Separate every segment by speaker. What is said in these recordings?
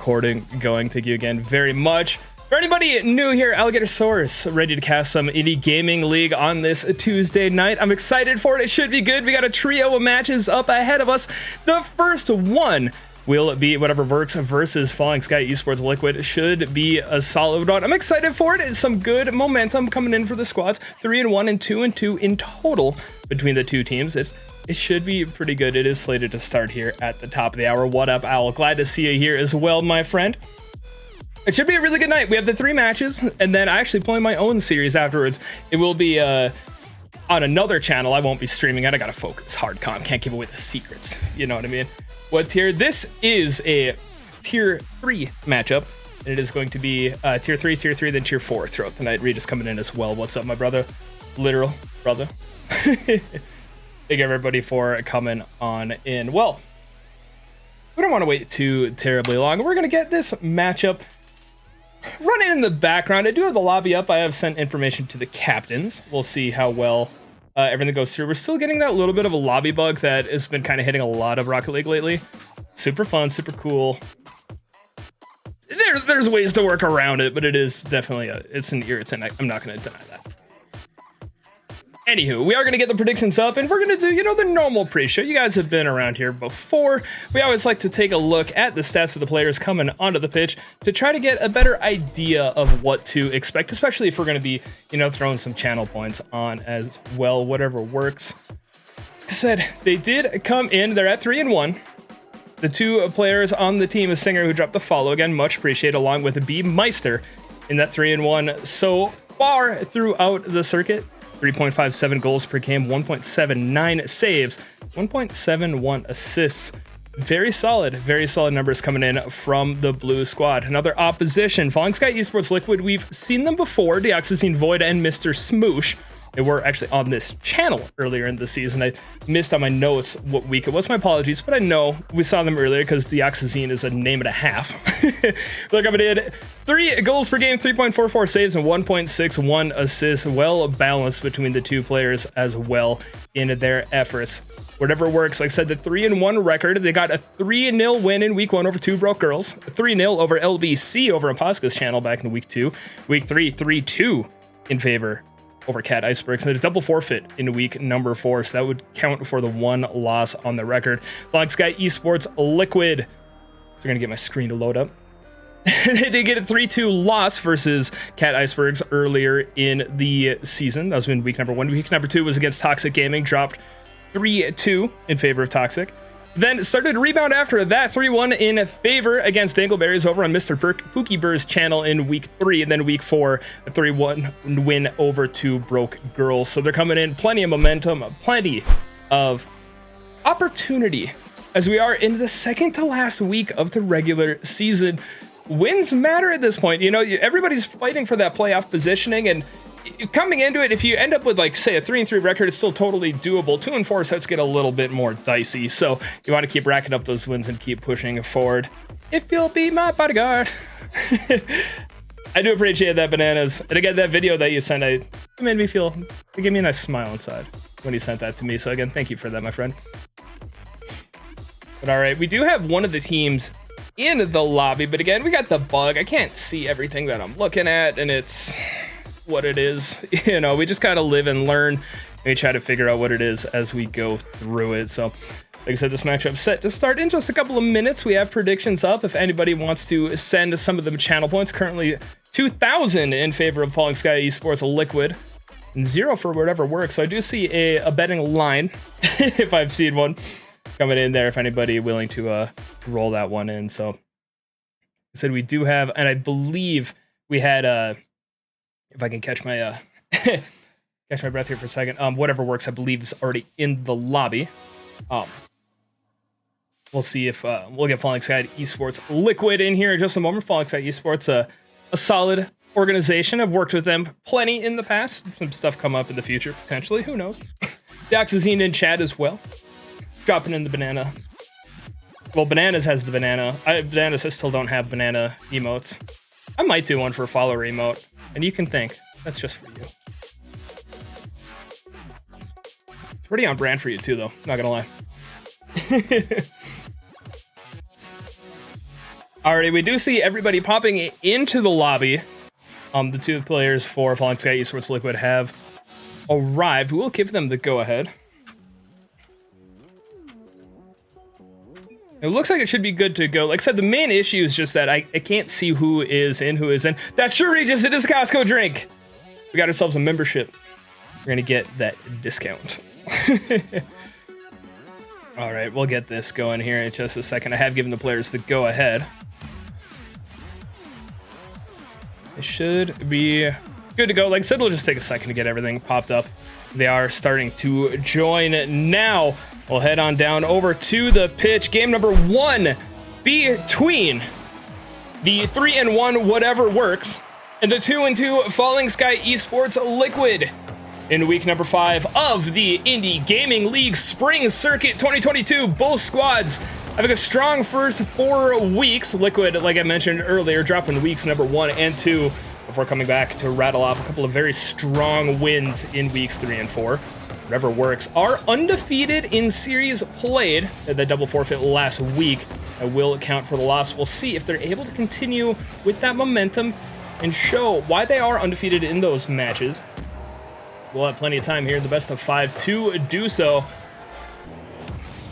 Speaker 1: recording going. Thank you again very much. For anybody new here, Alligator Source, ready to cast some Indie Gaming League on this Tuesday night. I'm excited for it. It should be good. We got a trio of matches up ahead of us. The first one will be Whatever Works versus Falling Sky Esports Liquid. It should be a solid one. I'm excited for it. It's some good momentum coming in for the squads. 3-1 and 2-2 in total between the two teams. It should be pretty good. It is slated to start here at the top of the hour. What up, Owl? Glad to see you here as well, my friend. It should be a really good night. We have the 3 matches, and then I actually play my own series afterwards. It will be on another channel. I won't be streaming it. I gotta focus. Hard comp. Can't give away the secrets. You know what I mean? What tier? This is a tier 3 matchup. And it is going to be tier 3, then tier 4 throughout the night. Regis coming in as well. What's up, my brother? Literal brother. Thank you, everybody, for coming on in. Well, we don't want to wait too terribly long. We're going to get this matchup running in the background. I do have the lobby up. I have sent information to the captains. We'll see how well everything goes through. We're still getting that little bit of a lobby bug that has been kind of hitting a lot of Rocket League lately. Super fun, super cool. There's ways to work around it, but it is definitely it's an irritant. I'm not going to deny that. Anywho, we are going to get the predictions up, and we're going to do, the normal pre-show. You guys have been around here before. We always like to take a look at the stats of the players coming onto the pitch to try to get a better idea of what to expect, especially if we're going to be, throwing some channel points on as well. Whatever works. Like I said, they did come in. They're at 3-1. The 2 players on the team is Singer, who dropped the follow. Again, much appreciated, along with B Meister in that 3-1 so far throughout the circuit. 3.57 goals per game, 1.79 saves, 1.71 assists. Very solid numbers coming in from the blue squad. Another opposition, Falling Sky Esports Liquid. We've seen them before, Deoxazine Void and Mr. Smoosh. They were actually on this channel earlier in the season. I missed on my notes what week it was. My apologies, but I know we saw them earlier because Deoxazine is a name and a half. Look up, it did 3 goals per game, 3.44 saves, and 1.61 assists. Well balanced between the 2 players as well in their efforts. Whatever works. Like I said, the 3-1 record. They got a 3-0 win in week 1 over 2 Broke Girls. A 3-0 over LBC over Imposka's channel back in week 2. Week 3, 3-2 in favor over Cat Icebergs, and a double forfeit in week number 4, so that would count for the 1 loss on the record. Falling Sky Esports Liquid. They're gonna get my screen to load up. They did get a 3-2 loss versus Cat Icebergs earlier in the season. That was in week number 1. Week number 2 was against Toxic Gaming, dropped 3-2 in favor of Toxic. Then started to rebound after that, 3-1 in favor against Dangleberries over on Mr. Pookie Burr's channel in week 3, and then week 4, a 3-1 win over 2 Broke Girls. So they're coming in, plenty of momentum, plenty of opportunity as we are in the second to last week of the regular season. Wins matter at this point. Everybody's fighting for that playoff positioning, and coming into it, if you end up with, like, say, a 3-3 record, it's still totally doable. 2-4 sets get a little bit more dicey, so you want to keep racking up those wins and keep pushing forward. If you'll be my bodyguard. I do appreciate that, Bananas. And again, that video that you sent, it made me feel, it gave me a nice smile inside when you sent that to me. So again, thank you for that, my friend. But all right, we do have one of the teams in the lobby, but again, we got the bug. I can't see everything that I'm looking at, and it's what it is. We just gotta live and learn, and we try to figure out what it is as we go through it. So like I said, this matchup's set to start in just a couple of minutes. We have predictions up if anybody wants to send some of them channel points. Currently 2,000 in favor of Falling Sky Esports Liquid, and 0 for Whatever Works. So I do see a betting line if I've seen one coming in there, if anybody willing to roll that one in. So I said we do have, and I believe we had if I can catch my catch my breath here for a second. Whatever Works, I believe, is already in the lobby. We'll see if we'll get Falling Sky Esports Liquid in here in just a moment. Falling Sky Esports, a solid organization. I've worked with them plenty in the past. Some stuff come up in the future, potentially. Who knows? Doxazine in chat as well. Dropping in the banana. Well, Bananas has the banana. Bananas, I still don't have banana emotes. I might do one for a follower emote. And you can think, that's just for you. It's pretty on brand for you too, though. Not gonna lie. Alrighty, we do see everybody popping into the lobby. The two players for Falling Sky Esports Liquid have arrived. We'll give them the go-ahead. It looks like it should be good to go. Like I said, the main issue is just that I can't see who is in, who isn't. That's sure, Regis. It is a Costco drink. We got ourselves a membership. We're going to get that discount. All right, we'll get this going here in just a second. I have given the players the go-ahead. It should be good to go. Like I said, we'll just take a second to get everything popped up. They are starting to join now. We'll head on down over to the pitch. Game number 1 between the 3-1 whatever works and the 2-2 Falling Sky Esports Liquid in week number 5 of the Indy Gaming League Spring Circuit 2022. Both squads having a strong first 4 weeks. Liquid, like I mentioned earlier, dropping weeks number 1 and 2 before coming back to rattle off a couple of very strong wins in weeks 3 and 4. Whatever works are undefeated in series played. The double forfeit last week will account for the loss. We'll see if they're able to continue with that momentum and show why they are undefeated in those matches. We'll have plenty of time here in the best of 5 to do so.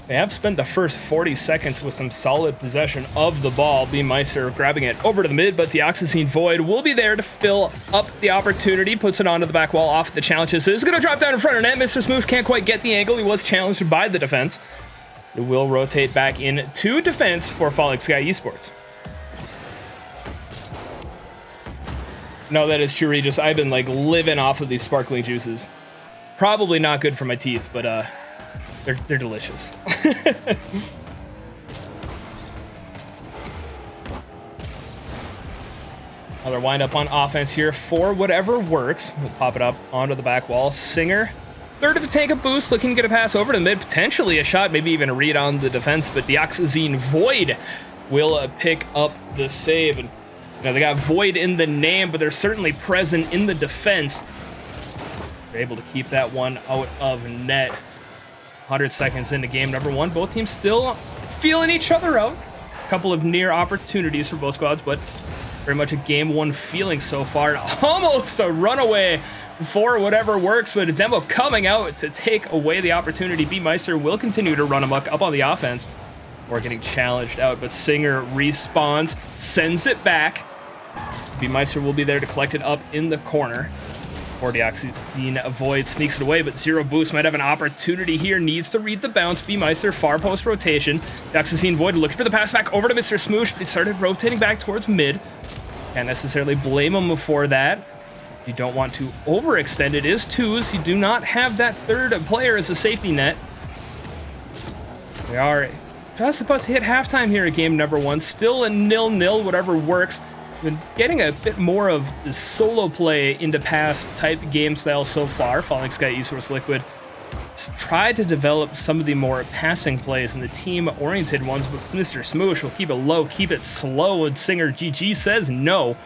Speaker 1: They have spent the first 40 seconds with some solid possession of the ball. B-Meister grabbing it over to the mid, but Dioxazine Void will be there to fill up the opportunity. Puts it onto the back wall off the challenges. Is going to drop down in front of net. Mr. Smooth can't quite get the angle. He was challenged by the defense. It will rotate back in to defense for Falling Sky Esports. No, that is true, Regis. I've been like living off of these sparkling juices. Probably not good for my teeth, but they're delicious. Another wind up on offense here for whatever works. We'll pop it up onto the back wall. Singer, third of a tank of boost, looking to get a pass over to mid, potentially a shot, maybe even a read on the defense, but Dioxazine Void will pick up the save. And you know, they got Void in the name, but they're certainly present in the defense. They're able to keep that one out of net. 100 seconds into game number 1. Both teams still feeling each other out. A couple of near opportunities for both squads, but very much a game 1 feeling so far. Almost a runaway for whatever works, but a demo coming out to take away the opportunity. B-Meister will continue to run amok up on the offense. Or getting challenged out, but Singer respawns, sends it back. B-Meister will be there to collect it up in the corner. Dioxazine Void sneaks it away, but Zero Boost might have an opportunity here. Needs to read the bounce. B-Meister far post rotation. Dioxazine Void looking for the pass back over to Mr. Smoosh. They started rotating back towards mid. Can't necessarily blame him for that. You don't want to overextend. It is 2s. You do not have that third player as a safety net. We are just about to hit halftime here at game number 1. Still a 0-0, whatever works. Been getting a bit more of the solo play into pass type game style so far. Falling Sky Esports Liquid tried to develop some of the more passing plays and the team-oriented ones, but Mr. Smoosh will keep it low, keep it slow, and Singer GG says no.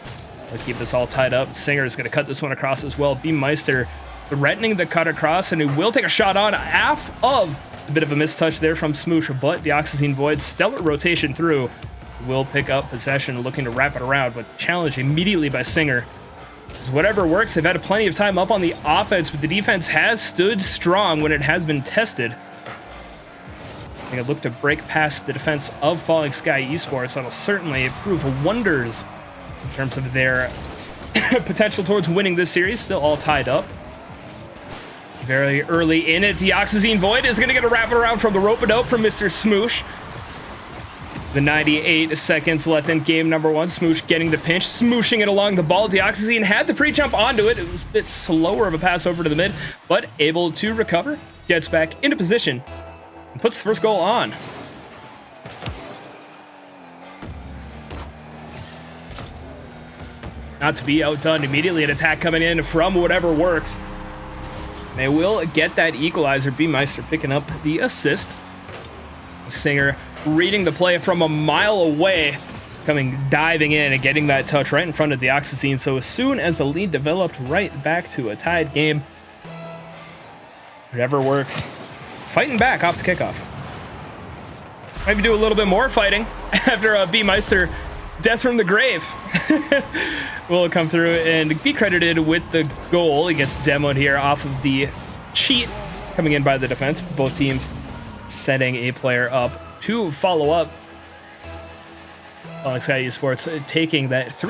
Speaker 1: We'll keep this all tied up. Singer is going to cut this one across as well. B-Meister threatening the cut across, and he will take a shot on half of a bit of a mistouch there from Smoosh, but Dioxazine Void, stellar rotation through. Will pick up possession, looking to wrap it around, but challenged immediately by Singer. Whatever works, they've had plenty of time up on the offense, but the defense has stood strong when it has been tested. They look to break past the defense of Falling Sky Esports. That'll certainly prove wonders in terms of their potential towards winning this series. Still all tied up. Very early in it, Dioxazine Void is going to get a wrap it around from the rope and out from Mr. Smoosh. The 98 seconds left in game number 1. Smoosh getting the pinch, smooshing it along the ball. Dioxazine had the pre-jump onto it. It was a bit slower of a pass over to the mid, but able to recover. Gets back into position and puts the first goal on. Not to be outdone immediately. An attack coming in from whatever works. They will get that equalizer. B-Meister picking up the assist. Singer reading the play from a mile away, coming diving in and getting that touch right in front of Dioxazine. So as soon as the lead developed, right back to a tied game. Whatever works. Fighting back off the kickoff. Maybe do a little bit more fighting after B-Meister Death from the grave will come through and be credited with the goal. He gets demoed here off of the cheat coming in by the defense. Both teams setting a player up to follow up. Falling Sky Esports taking that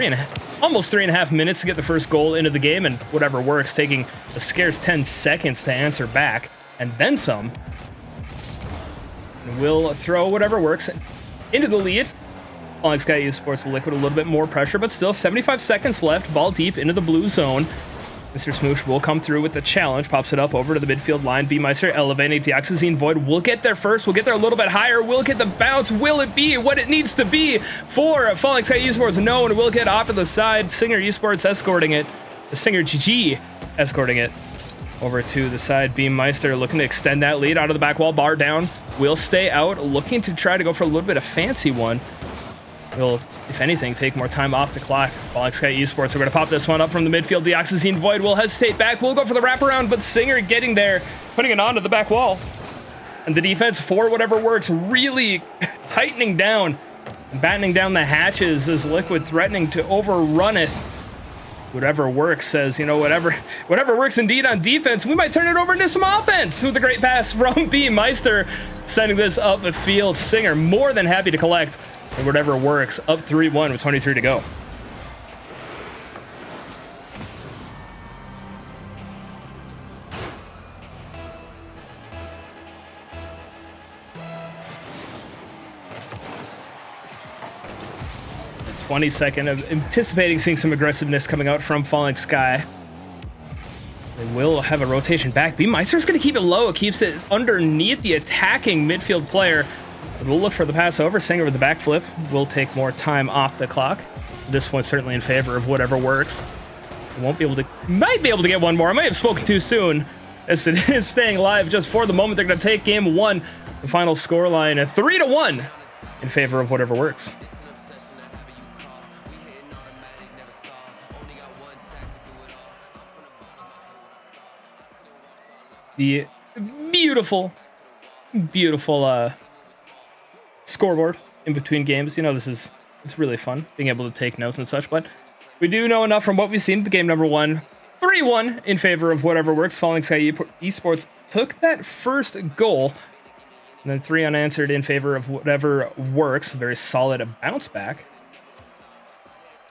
Speaker 1: almost 3.5 minutes to get the first goal into the game, and whatever works, taking a scarce 10 seconds to answer back, and then some. And we'll throw whatever works into the lead. Falling Sky Esports Liquid a little bit more pressure, but still 75 seconds left. Ball deep into the blue zone. Mr. Smoosh will come through with the challenge, pops it up over to the midfield line. B-Meister elevating. Dioxazine Void will get there first. We'll get there a little bit higher. We'll get the bounce. Will it be what it needs to be for Falling Sky Esports? No, and we'll get off to the side. Singer Esports escorting it. The Singer GG escorting it over to the side. B-Meister looking to extend that lead out of the back wall. Bar down. Will stay out, looking to try to go for a little bit of fancy one. Will, if anything, take more time off the clock. Falling Sky Esports are going to pop this one up from the midfield. Dioxazine Void will hesitate back. We'll go for the wraparound, but Singer getting there, putting it onto the back wall. And the defense, for whatever works, really tightening down and battening down the hatches as Liquid threatening to overrun it. Whatever works says, you know, whatever works indeed on defense, we might turn it over into some offense with a great pass from B-Meister, sending this up the field. Singer more than happy to collect. And whatever works, up 3-1 with 23 to go. A 20-second of anticipating seeing some aggressiveness coming out from Falling Sky. They will have a rotation back. B-Meister's going to keep it low. It keeps it underneath the attacking midfield player. We'll look for the pass over. Singer with the backflip will take more time off the clock. This one's certainly in favor of whatever works. Might be able to get one more. I might have spoken too soon, as it is staying live just for the moment. They're going to take game one. The final scoreline, 3-1 in favor of whatever works. The beautiful scoreboard in between games. You know, it's really fun being able to take notes and such, but we do know enough from what we've seen. The game number one, 3-1 in favor of whatever works. Falling Sky Esports took that first goal, and then 3 unanswered in favor of whatever works. Very solid bounce back.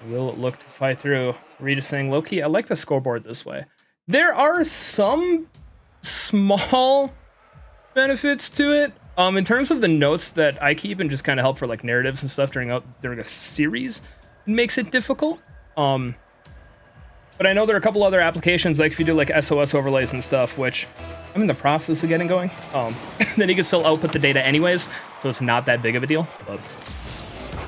Speaker 1: We'll look to fight through. Regis saying, low-key, I like the scoreboard this way. There are some small benefits to it. In terms of the notes that I keep and just kind of help for like narratives and stuff during a series, it makes it difficult. But I know there are a couple other applications, like if you do like SOS overlays and stuff, which I'm in the process of getting going. Then you can still output the data anyways, so it's not that big of a deal. But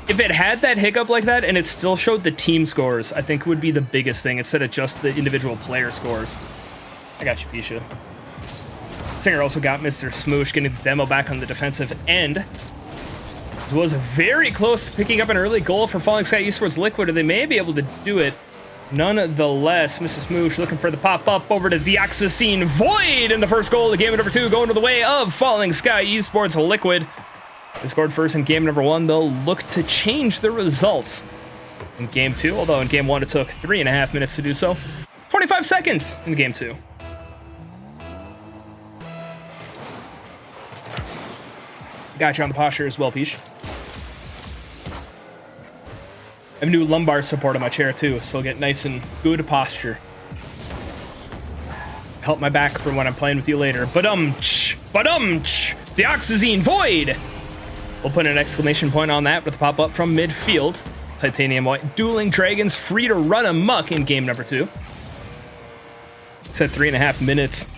Speaker 1: if it had that hiccup like that and it still showed the team scores, I think would be the biggest thing instead of just the individual player scores. I got you, Pisha. Singer also got Mr. Smoosh getting the demo back on the defensive end. This was very close to picking up an early goal for Falling Sky Esports Liquid, and they may be able to do it. Nonetheless, Mr. Smoosh looking for the pop-up over to Dioxazine Void, and the first goal of game number 2 going to the way of Falling Sky Esports Liquid. They scored first in game number 1. They'll look to change the results in game 2, although in game 1 it took 3.5 minutes to do so. 25 seconds in game 2. Got you on the posture as well, Peach. I have new lumbar support on my chair too, so I'll get nice and good posture. Help my back for when I'm playing with you later. Dioxazine Void! We'll put an exclamation point on that with a pop-up from midfield. Titanium White Dueling Dragons free to run amok in game number 2. It's at 3.5 minutes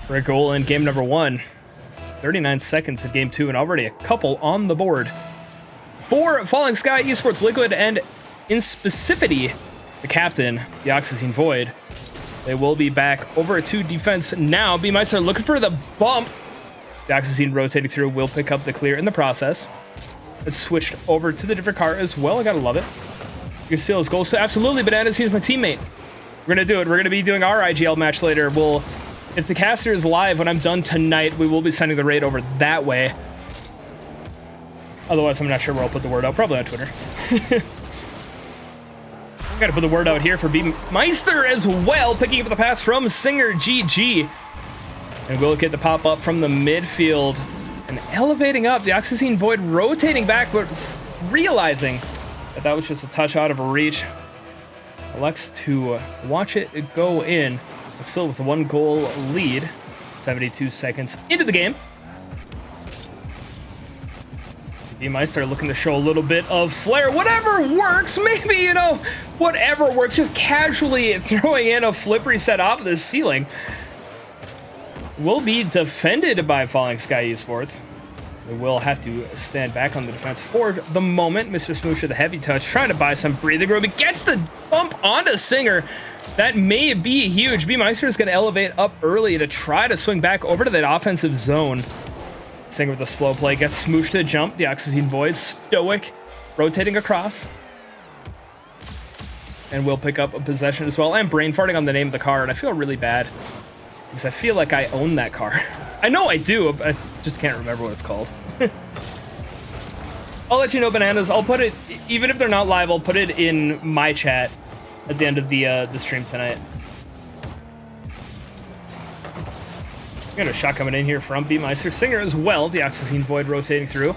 Speaker 1: for a goal in game number 1. 39 seconds in game 2 and already a couple on the board for Falling Sky Esports Liquid, and in specificity, the captain, Dioxazine Void. They will be back over to defense now. B-Meister looking for the bump. Dioxazine rotating through, will pick up the clear in the process. It's switched over to the different car as well. I gotta love it. You can steal his goal. So absolutely, Bananas, he's my teammate. We're gonna do it. We're gonna be doing our IGL match later. If the caster is live when I'm done tonight, we will be sending the raid over that way. Otherwise, I'm not sure where I'll put the word out. Probably on Twitter. Gotta put the word out here for B Meister as well, picking up the pass from Singer. GG. And we'll get the pop up from the midfield and elevating up. The Oxygen Void rotating back, but realizing that that was just a touch out of reach. Elects to watch it go in, still with a 1-goal lead. 72 seconds into the game. B Meister looking to show a little bit of flair. Whatever works, maybe, you know, whatever works. Just casually throwing in a flip reset off of the ceiling. Will be defended by Falling Sky Esports. They will have to stand back on the defense for the moment. Mr. Smoosh with a heavy touch, trying to buy some breathing room. He gets the bump onto Singer. That may be huge. B Meister is going to elevate up early to try to swing back over to that offensive zone. Singer with a slow play, gets Smoosh to jump. The Oxygen Void, stoic, rotating across. And we'll pick up a possession as well. I'm brain farting on the name of the car, and I feel really bad because I feel like I own that car. I know I do, I just can't remember what it's called. I'll let you know, Bananas. I'll put it, even if they're not live, I'll put it in my chat at the end of the stream tonight. Got a shot coming in here from B Meister. Singer as well. The Oxygen Void rotating through.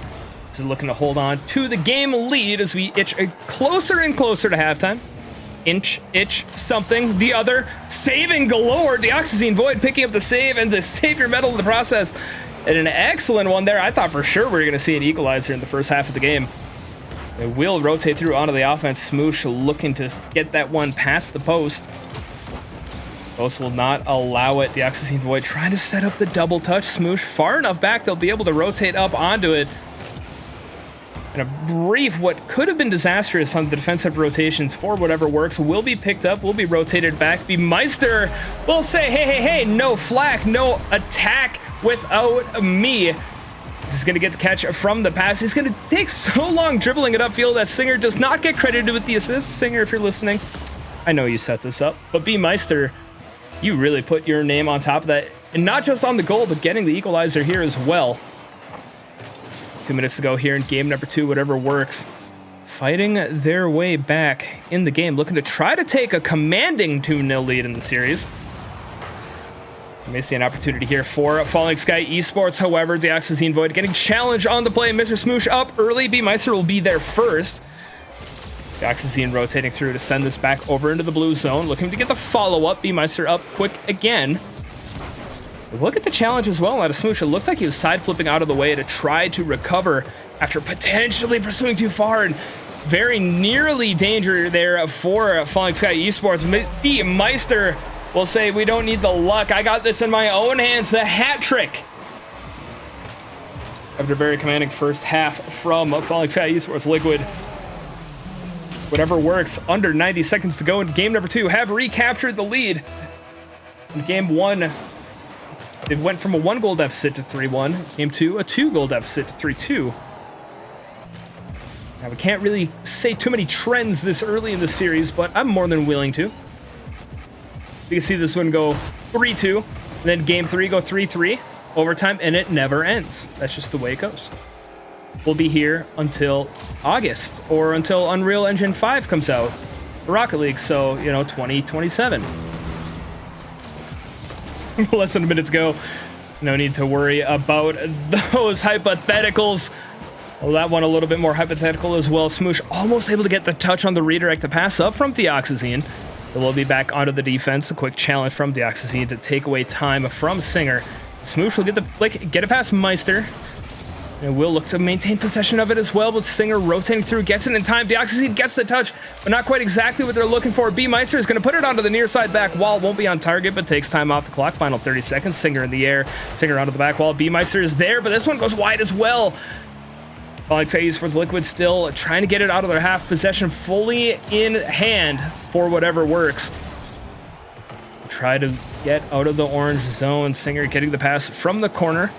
Speaker 1: So looking to hold on to the game lead as we itch closer and closer to halftime. Itch, something, the other, saving galore. The Oxygen Void picking up the save and the savior medal in the process. And an excellent one there. I thought for sure we were going to see an equalizer in the first half of the game. They will rotate through onto the offense. Smoosh looking to get that one past the post. Post will not allow it. The Oxygen Void trying to set up the double touch. Smoosh far enough back, they'll be able to rotate up onto it. And a brief, what could have been disastrous on the defensive rotations for whatever works will be picked up, will be rotated back. B Meister will say, hey, no flack, no attack without me. He's going to get the catch from the pass. He's going to take so long dribbling it upfield that Singer does not get credited with the assist. Singer, if you're listening, I know you set this up, but B Meister, you really put your name on top of that. And not just on the goal, but getting the equalizer here as well. 2 minutes to go here in game number 2, whatever works. Fighting their way back in the game, looking to try to take a commanding 2-0 lead in the series. You may see an opportunity here for Falling Sky Esports. However, the Oxygen Void getting challenged on the play. Mr. Smoosh up early. B Meister will be there first. The Oxygen rotating through to send this back over into the blue zone, looking to get the follow-up. B Meister up quick again. Look at the challenge as well out of Smoosh. It looked like he was side flipping out of the way to try to recover after potentially pursuing too far, and very nearly danger there for Falling Sky Esports. B Meister will say, we don't need the luck. I got this in my own hands. The hat trick. After a very commanding first half from Falling Sky Esports, Liquid, whatever works, under 90 seconds to go in game number 2, have recaptured the lead. In game 1, it went from a 1-goal deficit to 3-1. Game 2, a 2-goal deficit to 3-2. Now, we can't really say too many trends this early in the series, but I'm more than willing to. You can see this one go 3-2, and then game 3 go 3-3, overtime, and it never ends. That's just the way it goes. We'll be here until August, or until Unreal Engine 5 comes out for Rocket League, so, 2027. Less than a minute to go. No need to worry about those hypotheticals. Well, that one a little bit more hypothetical as well. Smoosh almost able to get the touch on the redirect, the pass up from Deoxazine. We'll be back onto the defense. A quick challenge from Deoxazine to take away time from Singer. Smoosh will get the flick, get it past Meister. And will look to maintain possession of it as well, with Singer rotating through, gets it in time. Deoxazine gets the touch, but not quite exactly what they're looking for. B Meister is going to put it onto the near side back wall. Won't be on target, but takes time off the clock. Final 30 seconds. Singer in the air. Singer onto the back wall. B Meister is there, but this one goes wide as well. Falling Sky Esports Liquid still trying to get it out of their half possession, fully in hand for whatever works. Try to get out of the orange zone. Singer getting the pass from the corner.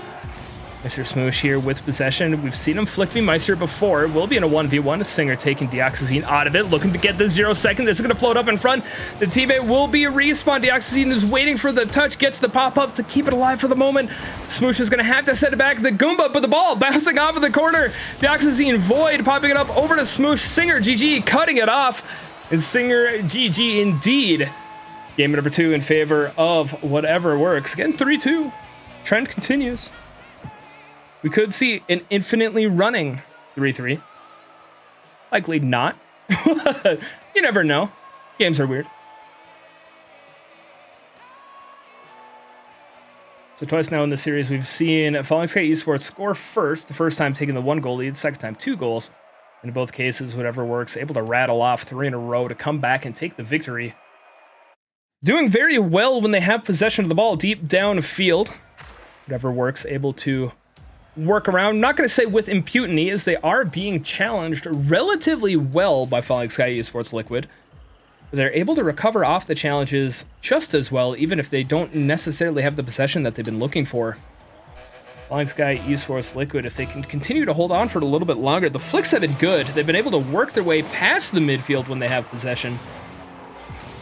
Speaker 1: Mr. Smoosh here with possession. We've seen him flick B Meister before. Will be in a 1v1. Singer taking Deoxazine out of it, looking to get the 0 second. This is going to float up in front. The teammate will be respawned. Deoxazine is waiting for the touch, gets the pop up to keep it alive for the moment. Smoosh is going to have to set it back. The Goomba, but the ball bouncing off of the corner. Deoxazine Void popping it up over to Smoosh. Singer, GG, cutting it off. And Singer, GG indeed. Game number 2 in favor of whatever works. Again, 3-2. Trend continues. We could see an infinitely running 3-3. Likely not. You never know. Games are weird. So twice now in the series, we've seen Falling Sky Esports score first, the first time taking the 1-goal lead, second time 2 goals. And in both cases, whatever works, able to rattle off 3 in a row to come back and take the victory. Doing very well when they have possession of the ball deep downfield. Whatever works, able to work around. I'm not going to say with impunity, as they are being challenged relatively well by Falling Sky Esports Liquid. They're able to recover off the challenges just as well, even if they don't necessarily have the possession that they've been looking for. Falling Sky Esports Liquid, if they can continue to hold on for a little bit longer, the flicks have been good. They've been able to work their way past the midfield when they have possession.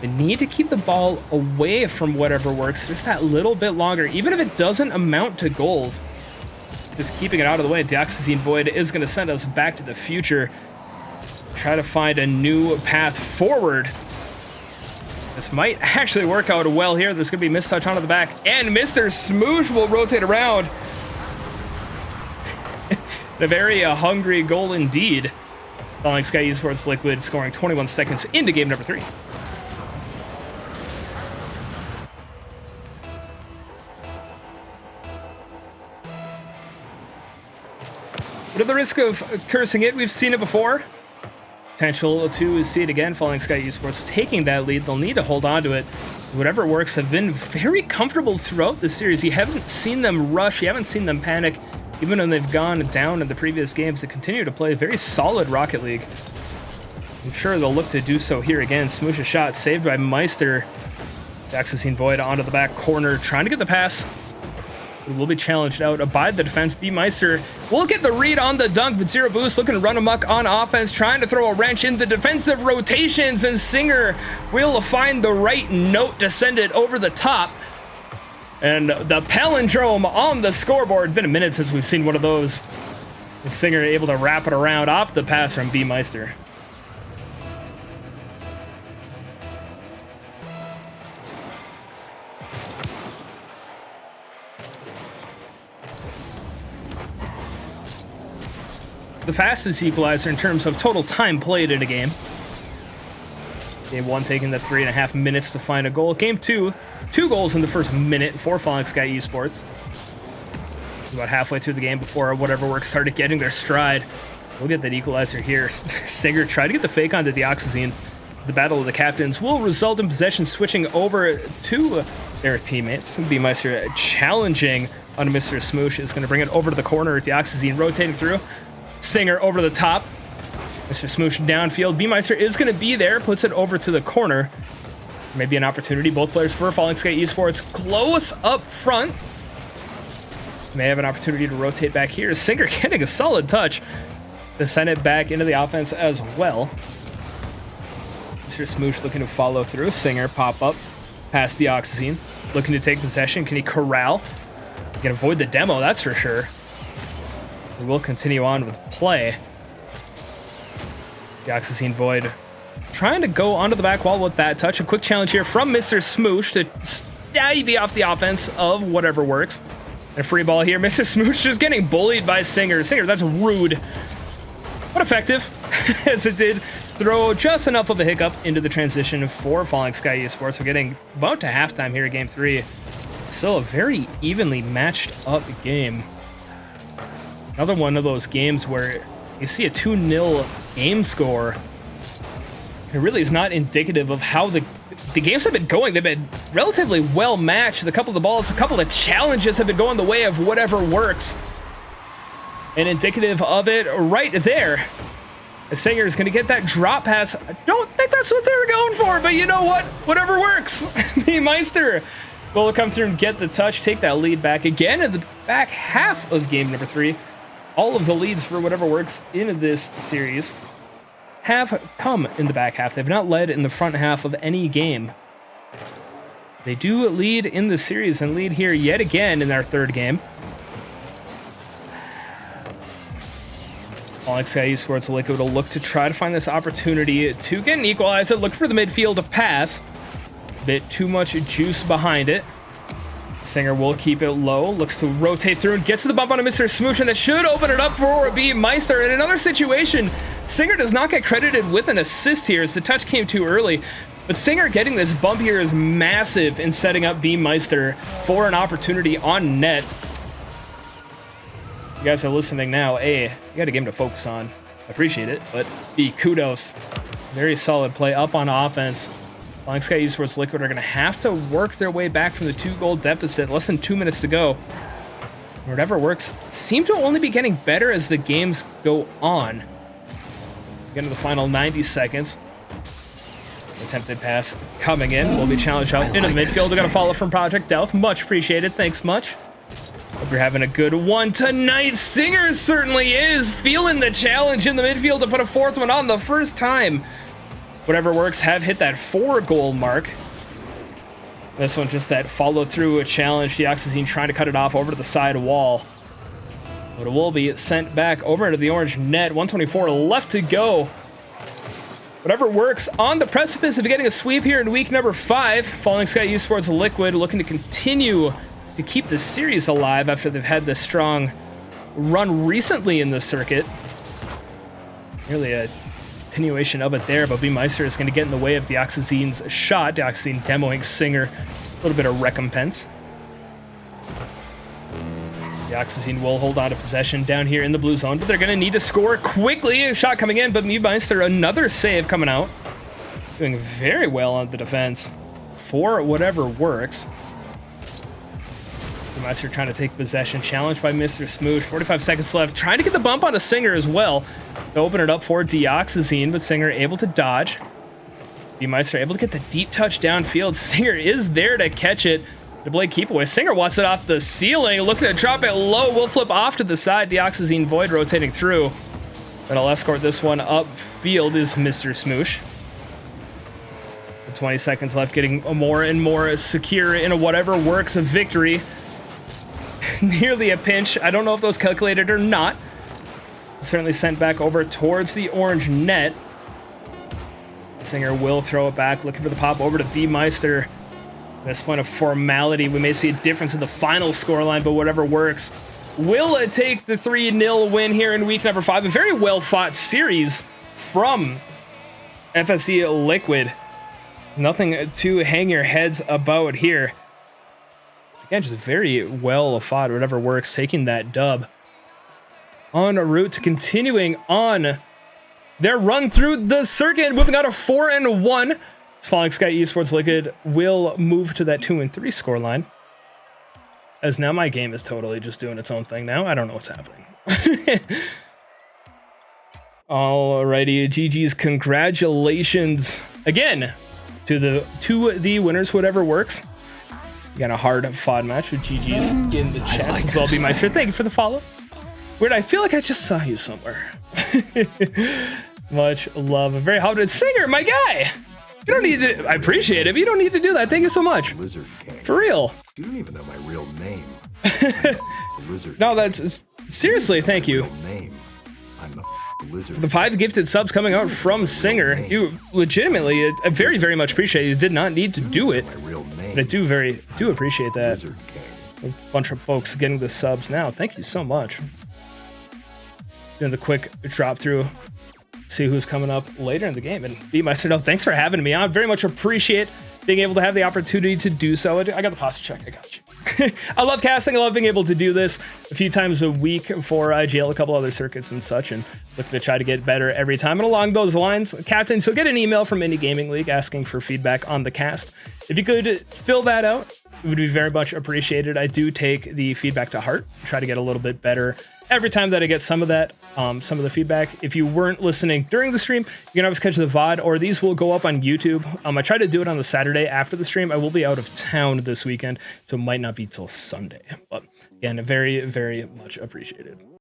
Speaker 1: They need to keep the ball away from whatever works just that little bit longer, even if it doesn't amount to goals. Just keeping it out of the way. Dioxazine Void is going to send us back to the future. Try to find a new path forward. This might actually work out well here. There's going to be mistouch onto the back, and Mr. Smoosh will rotate around. A very hungry goal indeed. Falling Sky Esports Liquid scoring 21 seconds into game number 3. But at the risk of cursing it, we've seen it before. Potential to see it again. Falling Sky Esports taking that lead. They'll need to hold on to it. Whatever works have been very comfortable throughout the series. You haven't seen them rush. You haven't seen them panic. Even when they've gone down in the previous games, they continue to play very solid Rocket League. I'm sure they'll look to do so here again. Smoosh's shot saved by Meister. Dioxazine Void onto the back corner, trying to get the pass. It will be challenged out by the defense. B Meister will get the read on the dunk, but Zero Boost looking to run amok on offense, trying to throw a wrench in the defensive rotations, and Singer will find the right note to send it over the top. And the palindrome on the scoreboard. Been a minute since we've seen one of those. The Singer able to wrap it around off the pass from B Meister. The fastest equalizer in terms of total time played in a game. Game 1 taking the 3.5 minutes to find a goal. Game 2, 2 goals in the first minute for Falling Sky Esports. About halfway through the game before whatever works started getting their stride. We'll get that equalizer here. Singer tried to get the fake onto Dioxazine. The battle of the captains will result in possession switching over to their teammates. B Meister challenging on Mr. Smoosh is going to bring it over to the corner. Dioxazine rotating through. Singer over the top. Mr. Smoosh downfield. B Meister is going to be there. Puts it over to the corner. Maybe an opportunity. Both players for Falling Sky Esports close up front. May have an opportunity to rotate back here. Singer getting a solid touch to send it back into the offense as well. Mr. Smoosh looking to follow through. Singer pop up past the Dioxazine. Looking to take possession. Can he corral? He can avoid the demo, that's for sure. We will continue on with play. Dioxazine Void trying to go onto the back wall with that touch. A quick challenge here from Mr. Smoosh to stavy off the offense of whatever works. And a free ball here. Mr. Smoosh just getting bullied by Singer. Singer, that's rude. But effective, as it did throw just enough of a hiccup into the transition for Falling Sky Esports. We're getting about to halftime here at Game 3. Still a very evenly matched up game. Another one of those games where you see a 2-0 game score. It really is not indicative of how the games have been going. They've been relatively well matched. A couple of the balls, a couple of challenges have been going the way of whatever works. And indicative of it right there. The Singer is going to get that drop pass. I don't think that's what they were going for, but you know what? Whatever works. B Meister will come through and get the touch, take that lead back again in the back half of game number 3. All of the leads for whatever works in this series have come in the back half. They've not led in the front half of any game. They do lead in the series and lead here yet again in our third game. Falling Sky Esports Liquid will look to try to find this opportunity to get an equalizer. Look for the midfield to pass. A bit too much juice behind it. Singer will keep it low, looks to rotate through and gets to the bump on a Mr. Smoosh, and that should open it up for B Meister. In another situation, Singer does not get credited with an assist here as the touch came too early, but Singer getting this bump here is massive in setting up B Meister for an opportunity on net. You guys are listening now. A, you got a game to focus on. I appreciate it, but B, kudos. Very solid play up on offense. Falling Sky Esports Liquid are going to have to work their way back from the 2-goal deficit. Less than 2 minutes to go. Whatever works seem to only be getting better as the games go on. Get into the final 90 seconds. Attempted pass coming in. Will be challenged out into the midfield. We got a follow from Project Delth. Much appreciated. Thanks much. Hope you're having a good one tonight. Singer certainly is feeling the challenge in the midfield to put a fourth one on the first time. Whatever works have hit that 4-goal mark. This one just that follow through a challenge. The Oxazine trying to cut it off over to the side wall. But it will be sent back over into the orange net. 124 left to go. Whatever works on the precipice of getting a sweep here in week number 5. Falling Sky Esports Liquid looking to continue to keep the series alive after they've had this strong run recently in the circuit. Nearly a continuation of it there, but B Meister is going to get in the way of the Oxazine's shot. The Oxazine demoing Singer a little bit of recompense. The Oxazine will hold on to possession down here in the blue zone, but they're going to need to score quickly. A shot coming in, but B Meister, another save coming out. Doing very well on the defense for whatever works. B Meister trying to take possession, challenged by Mr. Smoosh. 45 seconds left, trying to get the bump on a Singer as well to open it up for Deoxazine, but Singer able to dodge. B Meister able to get the deep touch downfield. Singer is there to catch it. The blade keep away. Singer wants it off the ceiling, looking to drop it low. Will flip off to the side. Deoxazine Void rotating through. But I'll escort this one upfield is Mr. Smoosh. 20 seconds left, getting more and more secure in a whatever works of victory. Nearly a pinch. I don't know if those calculated or not. Certainly sent back over towards the orange net. Singer will throw it back, looking for the pop over to B Meister. At this point of formality, we may see a difference in the final scoreline, but whatever works. Will it take the 3-0 win here in week number 5? A very well-fought series from FSE Liquid. Nothing to hang your heads about here. Again, just very well-fought, whatever works, taking that dub. En route to continuing on their run through the circuit, moving out of 4-1. Falling Sky Esports Liquid will move to that 2-3 scoreline. As now my game is totally just doing its own thing now. I don't know what's happening. Alrighty, GG's, congratulations again to the winners, whatever works. We got a hard-fought match with GG's in the chat as well. B Meister, thank you for the follow. Weird, I feel like I just saw you somewhere. Much love. A very hot Singer, my guy. You don't need to. I appreciate it, but you don't need to do that. Thank you so much.
Speaker 2: Lizard King.
Speaker 1: For real.
Speaker 2: You don't even know my real name. Lizard
Speaker 1: No, that's seriously. Thank you.
Speaker 2: Name. I'm the Lizard.
Speaker 1: For the 5 gifted subs coming out from Singer, you legitimately, I very, very much appreciate it. You did not need to do it,
Speaker 2: My real name.
Speaker 1: but I do appreciate that.
Speaker 2: Lizard King.
Speaker 1: A bunch of folks getting the subs now. Thank you so much. Doing the quick drop through. See who's coming up later in the game. And B Meister, no, thanks for having me on. Very much appreciate being able to have the opportunity to do so. I got the pasta check. I got you. I love casting. I love being able to do this a few times a week for IGL, a couple other circuits and such, and looking to try to get better every time. And along those lines, Captain, so get an email from Indy Gaming League asking for feedback on the cast. If you could fill that out, it would be very much appreciated. I do take the feedback to heart, try to get a little bit better every time that I get some of that, some of the feedback. If you weren't listening during the stream, you can always catch the VOD, or these will go up on YouTube. I try to do it on the Saturday after the stream. I will be out of town this weekend, so it might not be till Sunday. But again, very, very much appreciated.